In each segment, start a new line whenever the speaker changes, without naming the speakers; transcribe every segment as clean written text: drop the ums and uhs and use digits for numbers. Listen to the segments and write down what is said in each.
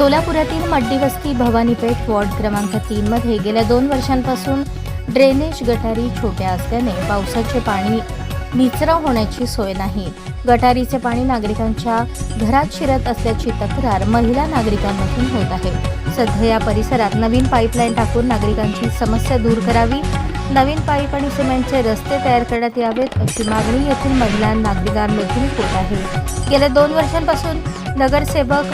सोलापुरातील मड्डीवस्ती Bhavani Peth ward क्रमांक 3 मध्ये गेल्या 2 वर्षांपासून ड्रेनेज गटारी छोट्या असल्याने पावसाचे पाणी निचरा होण्याची सोय नाही. गटारीचे पाणी नागरिकांच्या घरात शिरत असल्याची तक्रार महिला नागरिकांमधून होत आहे. सध्या या परिसरात नवीन पाईपलाईन टाकून नागरिकांची समस्या दूर करावी, नवीन पाईप आणि सिमेंटचे रस्ते तयार करण्यात यावेत अशी मागणी येथील महिला नागरिकांमधून होत आहे. गेल्या 2 वर्षांपासून नगरसेवक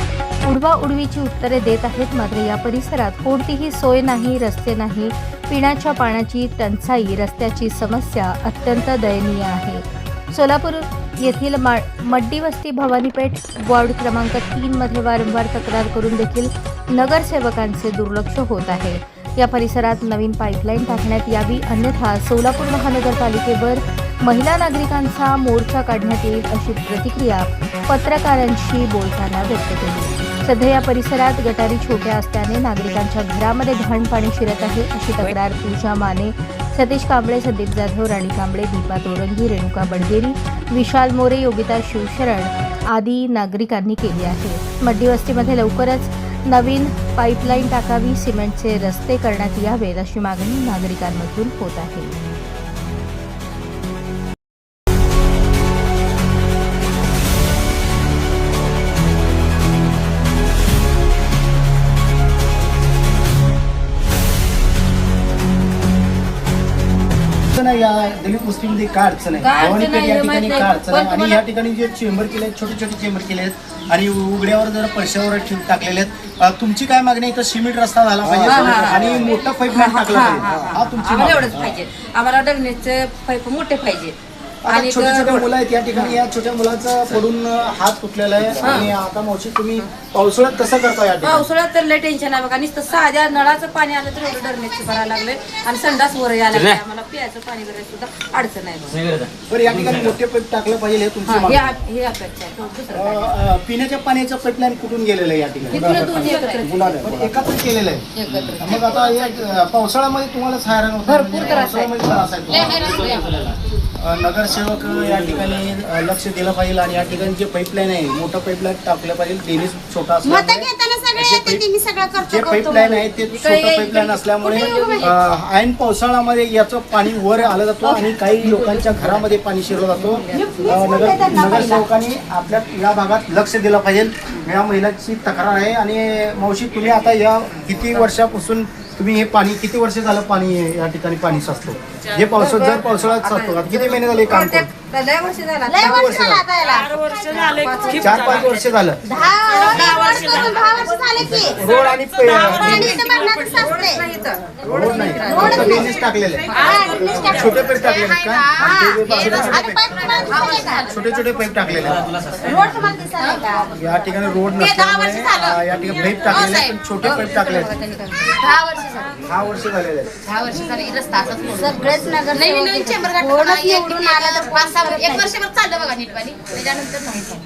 उडवाउडवीची उत्तरे देत आहेत, मात्र या परिसरात कोणतीही सोय नाही, रस्ते नाही, पिण्याच्या पाण्याची टंचाई, रस्त्याची समस्या अत्यंत दयनीय आहे. सोलापूर येथील मड्डीवस्ती भवानीपेठ वॉर्ड क्रमांक 3 मध्ये वारंवार तक्रार करून देखील नगरसेवकांचे दुर्लक्ष होत आहे. या परिसरात नवीन पाईपलाईन टाकण्यात यावी, अन्यथा सोलापूर महानगरपालिकेवर महिला नागरिकांचा मोर्चा काढण्यात येईल अशी प्रतिक्रिया पत्रकारांशी बोलताना व्यक्त केली. सध्या या परिसरात गटारी छोट्या असल्याने नागरिकांच्या घरामध्ये घाण पाणी शिरत आहे अशी तक्रार पूजा माने, सतीश कांबळे, संदीप जाधव, राणी कांबळे, दीपा तोरंगी, रेणुका बडगेरी, विशाल मोरे, योगिता शिवशरण आदी नागरिकांनी केली आहे. मड्डीवस्तीमध्ये लवकरच नवीन पाईपलाईन टाकावी, सिमेंटचे रस्ते करण्यात यावेत अशी मागणी नागरिकांमधून होत आहे.
या दलित वस्तीमध्ये काय अडचण आहे, भवानीपेठ या ठिकाणी काय अडचण आहे आणि या ठिकाणी जे चेंबर केले आहेत, छोटे छोटे चेंबर केले आहेत आणि उघड्यावर जर पैशावर टाकलेले आहेत, तुमची काय मागणी आहे? तर सिमेंट रस्ता झाला पाहिजे आणि मोठा पाईपलाईन टाकला पाहिजे, हा तुमची मागणी
एवढंच पाहिजे. आम्हाला ड्रेनेजचे पाईप मोठे पाहिजे.
आणि छोटे छोटे मुलं आहेत या ठिकाणी, या छोट्या मुलाचा पडून हात तुटलेला आहे आणि आता मावशी तुम्ही पावसाळ्यात कसं करता? या ठिकाणी
पावसाळ्यात तर लय टेन्शन आहे बघा. नुसतं साध्या नळाचं पाणी आलं तर एवढं ड्रेनेजचं भरायला लागले आणि संडास वर यायला लागले. आम्हाला प्यायचं पाणी भरायला सुद्धा अडचण आहे.
बरं, या ठिकाणी मोठे पाईप टाकलं पाहिजे हे तुमची मागणी.
हे अपेक्षा आहे. दुसरं काय?
पिण्याच्या पाण्याचं पाईपलाईन कुठून गेलेलं आहे या ठिकाणी?
इथून दोन्ही एकत्र
एकत्र केलेलं आहे. मग आता या पावसाळ्यामध्ये तुम्हालाच हैराण होतं,
भरपूर त्रास आहे.
पावसाळ्यामध्ये त्रास आहे तुम्हाला. नगरसेवक या ठिकाणी लक्ष दिलं पाहिजे आणि या ठिकाणी जे पाईपलाईन आहे मोठं पाईपलाईन टाकलं पाहिजे. डेनिस छोटा असल्यामुळे जे पाईपलाईन आहे ते छोटं पाईपलाईन असल्यामुळे ऐन पावसाळ्यामध्ये याचं पाणी वर आलं जातो आणि काही लोकांच्या घरामध्ये पाणी शिरलं जातो. नगरसेवकांनी आपल्या या भागात लक्ष दिलं पाहिजे. या महिलाची तक्रार आहे. आणि मावशी, तुम्ही आता या किती वर्षापासून तुम्ही हे पाणी, किती वर्ष झालं पाणी या ठिकाणी पाणी साचतो? हे जर पावसाळ्यात साचतो का? किती महिने झाले काम करून?
लय वर्ष झाला.
4-5 वर्ष झालं. रोड आणि रोड नाही, ड्रेनेज टाकलेले छोटे पाईप टाकलेले का? छोटे छोटे पाईप टाकलेले या ठिकाणी रोड नसल्यामुळे या ठिकाणी पाईप टाकलेले पण छोटे पाईप टाकले. 10 वर्ष झालेले.
10 वर्ष झाले रस्ता असाच
सगळेच
नवीन चेंबर निवडून आला तर 1 वर्षभर चाललं बघा नीट पाणी, त्याच्यानंतर नाही झालं.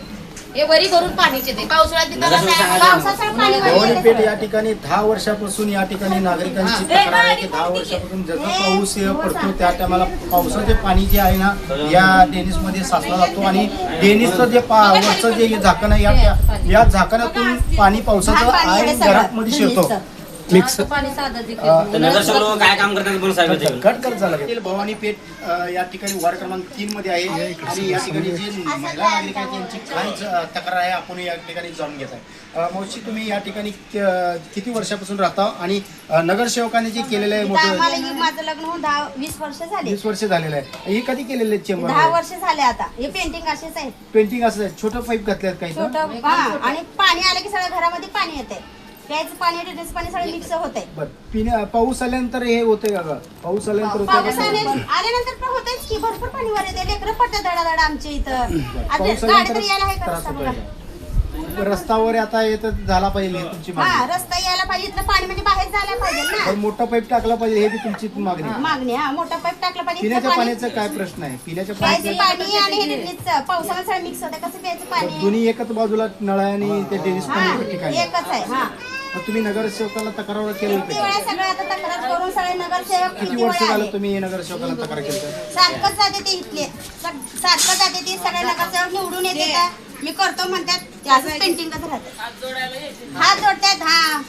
हे वरी करून पाणीचे ते पावसाळ्यात पाणी
भवानीपेठ या ठिकाणी 10 वर्षापासून या ठिकाणी नागरिकांची तक्रार आहे की 10 वर्षापासून जसं पाऊस पडतो त्या टायमाला पावसाचे पाणी जे आहे ना या डेनिसमध्ये साचला जातो आणि डेनिसचं जे वरचं जे झाकण आहे या झाकणातून पाणी पावसाचं आहे घरामध्ये शिरतो. मिक्स
नगरसेवक काय काम करतात
कट झाला. भवानीपेठ या ठिकाणी वार्ड क्रमांक 3 मध्ये आहे आणि या ठिकाणी जे महिला नागरिक आहेत त्यांची काय तक्रार आहे आपण या ठिकाणी जाणून घेत आहे. मावशी, तुम्ही या ठिकाणी किती वर्षापासून राहता आणि नगरसेवकाने जे केलेलं आहे मोठं?
माझं लग्न होऊन 20 वर्ष झाले.
20 वर्ष झालेलं आहे. हे कधी केलेले चेंबर?
10 वर्ष झाले. आता हे पेंटिंग असेच आहेत.
पेंटिंग असं छोटं पाईप घातलेत काही
आणि पाणी आलं की सगळ्या घरामध्ये पाणी येते. प्यायचं पाणी, ड्रेनेज पाणी सगळं मिक्स होतंय.
पाऊस आल्यानंतर हे होतंय का? पाऊस आल्यानंतर
आल्यानंतर पण होतंच की भरपूर पाणी वर येते. लेकरं पडतात धडाधड आमच्या इथं. गाडी तर यायला आहे का रस्ता बघा.
रस्त्यावर आता येत झाला पाहिजे हे तुमची मागणी.
रस्ता यायला पाहिजे. इथलं पाणी म्हणजे बाहेर जायला पाहिजे ना.
मोठा पाईप टाकला पाहिजे हे बी तुमची मागणी.
मोठा पाईप टाकला पाहिजे.
पिण्याच्या पाण्याचा काय प्रश्न आहे? पिण्याच्या
प्यायचं पाणी आणि हे ड्रेनेजचं पावसाळ्यात सगळं मिक्स होतं. कसं प्यायचं पाणी?
दोन्ही एकच बाजूला नळ आणि ते ड्रेनेज पाणी ठिकाणी
एकच आहे.
तुम्ही नगरसेवकाला तक्रार केली होती?
सगळं आता तक्रार करून सगळे नगरसेवक
किती वर्ष झालं तुम्ही नगरसेवकाला तक्रार केली?
सारखंच जाते ते इथले. सारखं जाते ते सगळे नगरसेवक निवडून येते. मी करतो म्हणतात ते असं पेंटिंगच राहतात हात जोडतात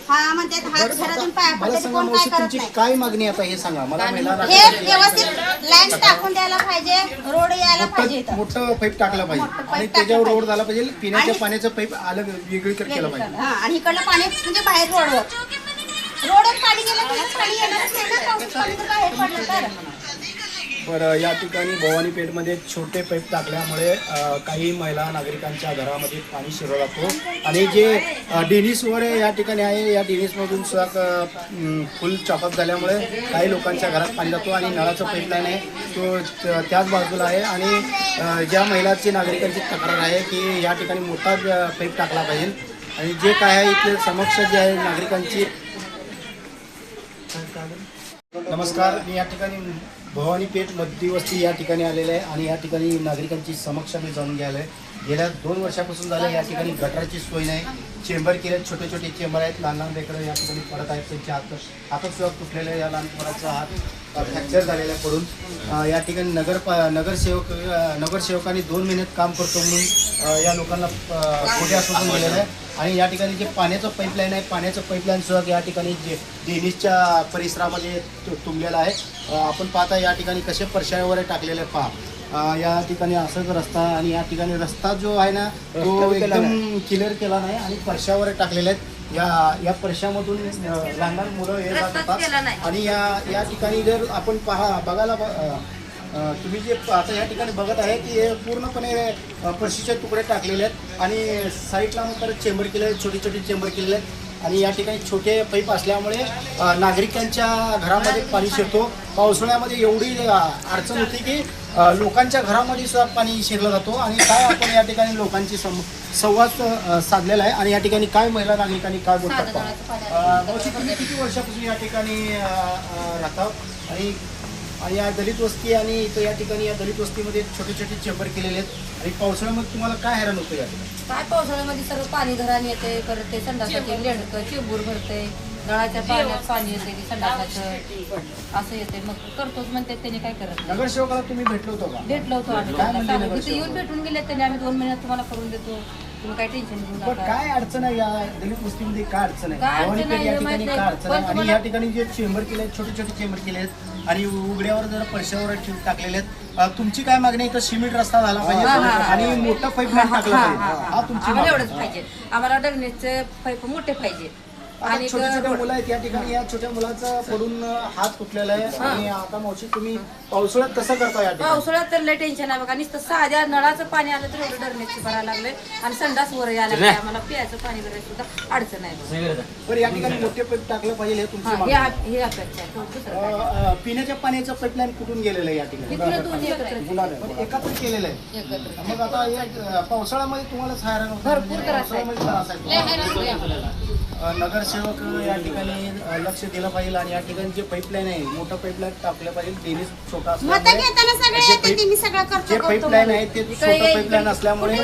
हा म्हणतात हात घरातून पाया
मला
पडतात
सांगा
कोण काय
मावशी
करत
तुमची
नाही
काय मागणी आता हे सांगा मला महिला
हे व्यवस्थित लाईन टाकून द्यायला पाहिजे रोड यायला पाहिजे इथं
मोठं पाईप टाकलं पाहिजे
मोठं
आणि
पाईप
त्याच्यावर
टाकलं
रोड झाला पाहिजे पिण्याच्या
आणि-
पाण्याचं पाईप अलग वेगळीकडे केलं पाहिजे
हा आणि इकडलं पाणी म्हणजे बाहेर रोडवर पाणी गेलं की पाणी येणारच नाही ना पाऊस पाणी जर बाहेर पडलं तर
बरं या ठिकाणी भवानी पेठमध्ये छोटे पाईप टाकल्यामुळे काही महिला नागरिकांच्या घरामध्ये पाणी शिरलं जातो आणि जे डेनिसवर या ठिकाणी आहे या डेनिसमधून सुद्धा फुल चॉकअप झाल्यामुळे काही लोकांच्या घरात पाणी जातो आणि नळाचं पाईपलाईन आहे तो त्याच बाजूला आहे आणि ज्या महिलाची नागरिकांची तक्रार आहे की या ठिकाणी मोठा पाईप टाकला पाहिजे आणि जे काय आहे इथले समक्ष जे आहे नागरिकांची. नमस्कार, मी या ठिकाणी भवानी पेठ मध्यवस्ती या ठिकाणी आलेलं आहे आणि या ठिकाणी नागरिकांची समक्ष मी जाणून घ्यायला आहे. गेल्या 2 वर्षापासून झालं या ठिकाणी गटाराची सोय नाही. चेंबर केले, छोटे छोटे चेंबर आहेत, लहान लहान लेकरं या ठिकाणी पडत आहेत, त्यांचे हात सुद्धा तुटलेले, या लहान पोराचा हात फ्रॅक्चर झालेला आहे पडून. या ठिकाणी नगरसेवकांनी 2 महिन्यात काम करतो म्हणून या लोकांना खोटे आश्वासन दिलेलं आहे आणि या ठिकाणी जे पाण्याचं पाईपलाईन आहे पाण्याचं पाईपलाईन सुद्धा या ठिकाणी जे डेनिसच्या परिसरामध्ये तुंबलेलं आहे. आपण पाहता या ठिकाणी कसे परशावर टाकलेले पहा. या ठिकाणी असंच रस्ता आणि या ठिकाणी रस्ता जो आहे ना तो एकदम क्लिअर केला नाही आणि परशावर टाकलेले आहेत. या परशामधून लहान लहान मुलं हे जात होतात आणि या ठिकाणी जर आपण बघायला तुम्ही जे आता या ठिकाणी बघत आहे की हे पूर्णपणे परशीचे तुकडे टाकलेले आहेत आणि साईडला तर चेंबर केले आहेत, छोटे छोटे चेंबर केलेले आहेत आणि या ठिकाणी छोटे पाईप असल्यामुळे नागरिकांच्या घरामध्ये पाणी शिरतो. पावसाळ्यामध्ये एवढी अडचण होती की लोकांच्या घरामध्ये सुद्धा पाणी शिरलं जातो आणि काय आपण या ठिकाणी लोकांची संवाद साधलेला आहे आणि या ठिकाणी काय महिला नागरिकांनी काय बोलतात. मावशी, तुम्ही किती वर्षापासून या ठिकाणी राहतात आणि या दलित वस्ती आणि इथं या ठिकाणी या दलित वस्तीमध्ये छोटे छोटे चेंबर केलेले आहेत आणि पावसाळ्यामध्ये तुम्हाला काय हैराण होतं या ठिकाणी?
काय पावसाळ्यामध्ये सगळं पाणी घराने येते, परत ते संडासाचे लेडकं चिंबूर भरते, नळाच्या पाण्यात पाणी येते की संडासाचं असं येते. मग करतोच म्हणते, त्यांनी काय करत नाही.
नगरसेवकाला तुम्ही भेटलो होतो का?
भेटलो होतो आम्ही
काय म्हणले
त्यांना.
नगरसेवक?
तिथे येऊन भेटून गेले त्यांनी, आम्ही 2 महिन्यात तुम्हाला करून देतो, तुम्ही काही टेन्शन घेऊ
पण
नका.
काय अडचण आहे या दलित वस्तीमध्ये काय अडचण आहे?
काय अडचण
भवानी पेठ
आहे
या
हे
ठिकाणी
माहित
काय
नाही.
अडचण
पण
आहे आणि
तुम्हाला-
या ठिकाणी जे चेंबर केले आहेत छोटे छोटे चेंबर केले आहेत आणि उघड्यावर जर पैशावर टाकलेले आहेत. तुमची काय मागणी आहे? इथं सिमेंट रस्ता झाला पाहिजे आणि मोठा पाईपलाईन टाकला पाहिजे. हा तुमची
आम्हाला
मागणी
एवढंच पाहिजे. आम्हाला डगणीचे पाईप मोठे पाहिजे
आणि छोटे छोटे मुलं आहेत या ठिकाणी. या छोट्या मुलाचा पडून हात तुटलेला आहे आणि आता मावशी तुम्ही पावसाळ्यात कसं करता या ठिकाणी?
पावसाळ्यात तर लय टेन्शन आहे बघा. नुसतं साध्या नळाचं पाणी आलं तर एवढं डरण्याची भरायला लागले आणि संडास वर यायला लागले. आम्हाला प्यायचं पाणी वगैरे सुद्धा अडचण आहे.
बरं, या ठिकाणी मोठे पाईप टाकलं पाहिजे हे तुमची मागणी आहे.
हे अपेक्षा आहे. दुसरं काय.
पिण्याच्या पाण्याचं पाईपलाईन कुठून गेलेलं आहे या ठिकाणी?
इकडे दोन्ही एकत्र
पण एकत्र केलेलं आहे. मग आता या पावसाळ्यामध्ये तुम्हाला हैराण होतं.
भरपूर त्रास आहे.
पावसाळ्यामध्ये त्रास आहे. नगरसेवक या ठिकाणी लक्ष दिलं पाहिजे आणि या ठिकाणी जे पाईपलाईन आहे मोठं पाईपलाईन टाकलं पाहिजे. डेनिस छोटा
मत घेताना सगळे येते ते मी सगळं
जे
करतो
पाईपलाईन आहे ते छोटं पाईपलाईन असल्यामुळे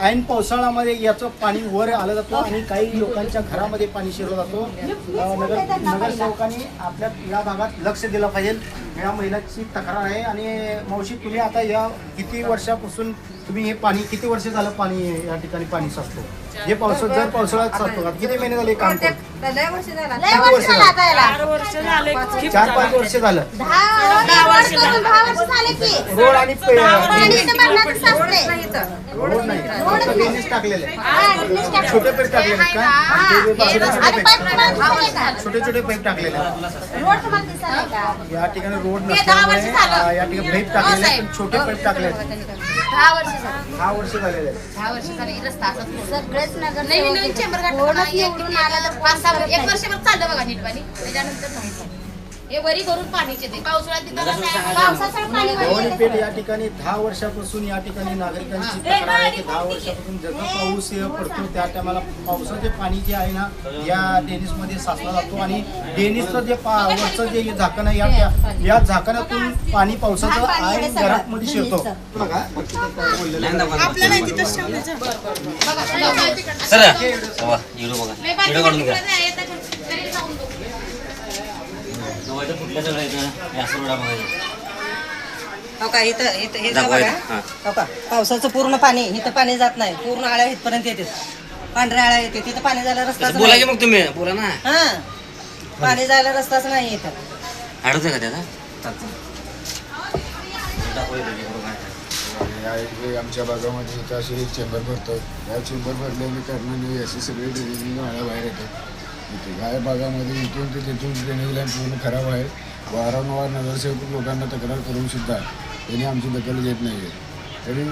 ऐन पावसाळ्यामध्ये याचं पाणी वर आलं जातं आणि काही लोकांच्या घरामध्ये पाणी शिरलं जातो. नगरसेवकांनी आपल्या या भागात लक्ष दिलं पाहिजे. या महिलाची तक्रार आहे आणि मावशी तुम्ही आता या किती वर्षापासून तुम्ही हे पाणी किती वर्ष झालं पाणी या ठिकाणी पाणी साचतो? हे जर पावसाळ्यात साचतो का? किती महिने झाले काम करतो?
लय वर्ष झाला.
लय वर्ष झालं आता याला
4-5 वर्ष झालं.
10 वर्ष झाले की
रोड आणि
पाणी इथं भरणाचं साचतंय.
रोड नाही, फक्त ड्रेनेज टाकलेले छोटे पाईप टाकलेले आहेत का?
आणि पाईप
छोटे छोटे पाईप टाकलेले आहेत.
रोड तुम्हाला दिसत नाही का?
या ठिकाणी रोड नसल्यामुळे या ठिकाणी पाईप टाकलेले आहेत, छोटे पाईप टाकले आहेत.
10 वर्ष झाली.
10 वर्ष झालेले आहेत.
10 वर्ष झाली रस्ता असाच पडला.
सगळेच नगर
नवीन चेंबर निवडून आला तर 1 वर्षभर चाललं बघा नीट पाणी, त्याच्यानंतर नाही चाललं. हे वरी भरून पाणीचे ते पावसाळ्यात तिथं
पावसाचं पाणी
भवानी पेठ या ठिकाणी 10 वर्षापासून या ठिकाणी नागरिकांची तक्रार आहे की 10 वर्षापासून जसं पाऊस पडतो त्या टायमाला पावसाचे पाणी जे आहे ना या डेनिसमध्ये साचला जातो आणि डेनिसचं जे वरचं जे झाकण आहे या झाकणातून पाणी पावसाचं आहे घरामध्ये शिरतो. बघा
सर व्हिडिओ बघा, व्हिडिओ काढून घ्या. कुठल्या सगळं असं रोडा बघायचं.
हो का इथं इथं हे
दाखवा
बघा.
इथं. हां.
हो का पावसाचं पूर्ण पाणी इथं पाणी जात नाही पूर्ण आळ्या इथपर्यंत येते पांढऱ्या आळ्या येते तिथं पाणी जायला रस्ताच
बोला की
नाही
मग तुम्ही बोला ना
हा पाणी जायला रस्ताच नाही इथं
अडवतोय का त्याचा दाखवा इथं.
आमच्या भागामध्ये इथं असे एक चेंबर भरतात या चेंबर भरल्याने कारणाने असे सगळे ड्रेनेज नाळ्या बाहेर येतात इथे या भागामध्ये इथून ते तिथून ड्रेनेज लाईन पूर्ण खराब आहे वारंवार नगरसेवक लोकांना तक्रार करून सुद्धा त्यांनी आमची दखल घेत नाही आहे तरी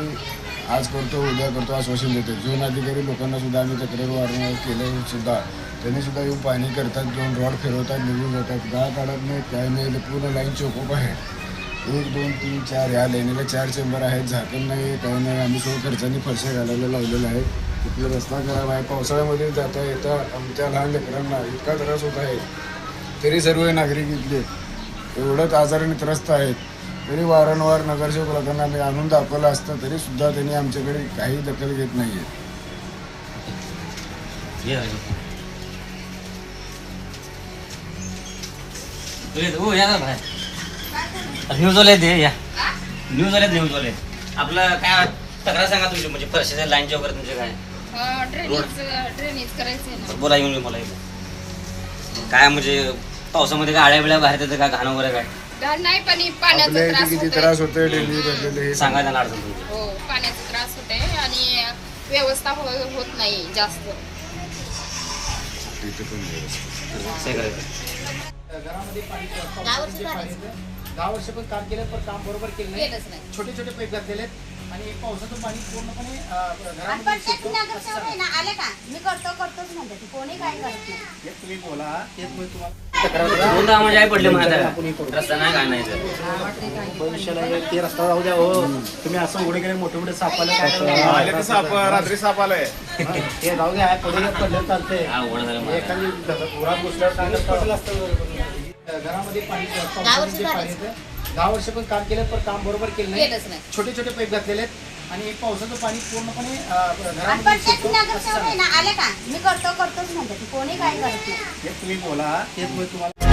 आज करतो उद्या करतो आश्वासन देतात झोन अधिकारी लोकांना सुद्धा आम्ही तक्रार वारंवार केलं सुद्धा त्यांनी सुद्धा येऊन पाणी करतात दोन रॉड फिरवतात निघून जातात गाळ काढत नाही काय नाही पूर्ण लाईन चोकोप आहे 1 2 3 4 ह्या लाईनीला 4 चेंबर आहेत झाकण नाही काही नाही आम्ही खर्चाने फरशा घालायला लावलेला आहे तिथला रस्ता खराब आहे पावसाळ्यामध्ये जाता येता आमच्या लहान लेकरांना इतका त्रास होत आहे तरी सर्व नागरिक इथले एवढंच आजाराने त्रस्त आहेत तरी वारंवार नगरसेवक लोकांना आम्ही आणून दाखवलं असतं तरी सुद्धा त्यांनी आमच्याकडे काही दखल घेत नाही आहे
या ना बाहेर न्यूज वाले दे या न्यूज वाले आपलं काय तक्रार सांगा तुमची म्हणजे फरशीच्या लाईनच्या वगैरे तुमचे काय
ड्रेनेज करायचे ना
बोला येऊन मला इथं. काय म्हणजे पावसामध्ये काय आळ्या बिळ्या बाहेर येतं का घाण वगैरे काय
घाण नाही पण
आपल्या
पाण्याचा
इथे
त्रास
किती
होतोय.
त्रास होतोय डेंग्यू भरलेले हे
सांगायला ना अडचण तुमची
हो पाण्याचा त्रास होते आणि व्यवस्था होत नाही जास्त
इथे पण व्यवस्थित.
काय करायचं
घरामध्ये पाणी पावसाचं जे पाणी येतं 10 वर्ष पण काम केलं पण काम बरोबर केलं नाही
केलंच नाही.
छोटे छोटे पाईप घातलेले आहेत आणि पावसाचं पाणी पूर्णपणे
आणि
घरामध्ये
पण एक
शिरतं.
नगरसेवक आहे ना आले का मी करतोच म्हणते ती कोणी काय करत नाही
हे तुम्ही बोला तेच मी तुम्हाला तक्रार करा.
दोनदा माझी आई पडली
आपण हे
म्हणा
करू.
रस्ता नाही काय नाही तर
भविष्याला ते रस्ता जाऊ द्या हो तुम्ही असं उघडे गेले मोठे मोठे सापाला काय करणार?
रात्री साप आलाय
ते जाऊ द्या पुढे पडलं चालतंय
हा उघड झालं मला.
एखादी घरात घुसल्यावर चांगलं पडलं असतं घरामध्ये पाणी पावसाचं जे पाणी येतं 10 वर्ष पण काम केलं पण काम बरोबर केलं
केलंच नाही.
छोटे छोटे पाईप घातलेले आहेत आणि पावसाचं पाणी पूर्णपणे
आणि पण
घरामध्ये
एक नगरसेवक आहे ना आले का मी करतोच म्हणते ती कोणी काय करत नाही
हे तुम्ही बोला तेच मी तुम्हाला